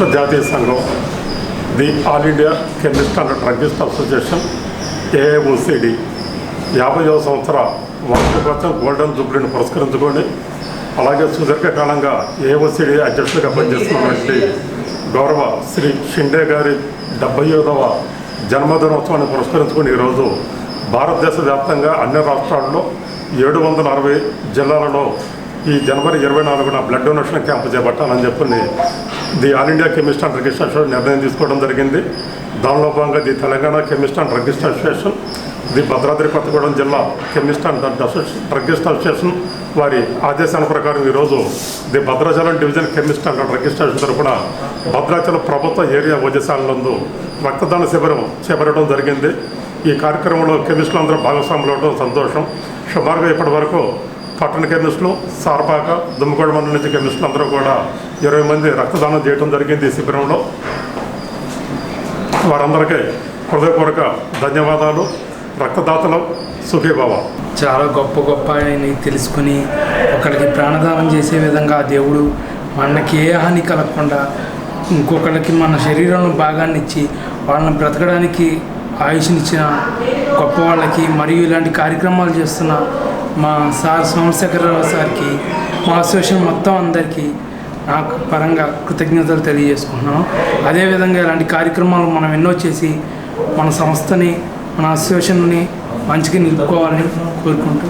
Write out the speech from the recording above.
అంతర్జాతీయ సంఘం, the all India chemist and druggist association AIOCD 50వ సంవత్సర వార్షికోత్సవం గోల్డెన్ జూబ్లీని పురస్కరించుకొని, అలాగే సుదీర్ఘకాలంగా AIOCD అధ్యక్షుడిగా పనిచేస్తున్నటువంటి గౌరవ శ్రీ షిండే గారి 75వ జన్మదినోత్సవాన్ని పురస్కరించుకొని ఈరోజు భారతదేశ వ్యాప్తంగా అన్ని రాష్ట్రాల్లో 760 జిల్లాలలో ఈ జనవరి 24న బ్లడ్ డొనేషన్ క్యాంపు చేపట్టాలని చెప్పి the all India chemist and druggist association నిర్ణయం తీసుకోవడం జరిగింది. దానిలో భాగంగా the Telangana chemist and druggist association, the Bhadradri Kothagudem జిల్లా కెమిస్ట్ అండ్ డ్రగ్గిస్ట్ అసోసియేషన్ వారి ఆదేశాల ప్రకారం ఈరోజు the Bhadrachalam division chemist and druggist association తరఫున భద్రాచలం ప్రభుత్వ ఏరియా వైద్యశాలందు రక్తదాన శిబిరం చేపట్టడం జరిగింది. ఈ కార్యక్రమంలో కెమిస్టులు అందరూ భాగస్వాములు అవడం సంతోషం. సుమారుగా ఇప్పటి వరకు పట్టణ కెమిస్టులు, సారపాక, దుమ్మగూడ మండలం నుంచి కెమిస్టులు అందరూ కూడా 20 మంది రక్తదానం చేయడం జరిగింది. ఈ శిబిరంలో వారందరికీ హృదయపూర్వక ధన్యవాదాలు. రక్తదాతలు సుఖీభావ. చాలా గొప్ప అని తెలుసుకుని ఒకరికి ప్రాణదానం చేసే విధంగా దేవుడు మనకి ఏ హాని కలగకుండా ఇంకొకరికి మన శరీరంలో భాగాన్ని ఇచ్చి వాళ్ళని బ్రతకడానికి ఆయుష్నిచ్చిన గొప్ప వాళ్ళకి, మరియు ఇలాంటి కార్యక్రమాలు చేస్తున్న మా సార్ సోమశేఖరరావు సార్కి, మా అసోసియేషన్ మొత్తం అందరికీ నాకు పరంగా కృతజ్ఞతలు తెలియజేసుకుంటున్నాను. అదేవిధంగా ఇలాంటి కార్యక్రమాలు మనం ఎన్నో చేసి మన సంస్థని, మన అసోసియేషన్ని మంచిగా నిలుపుకోవాలని కోరుకుంటూ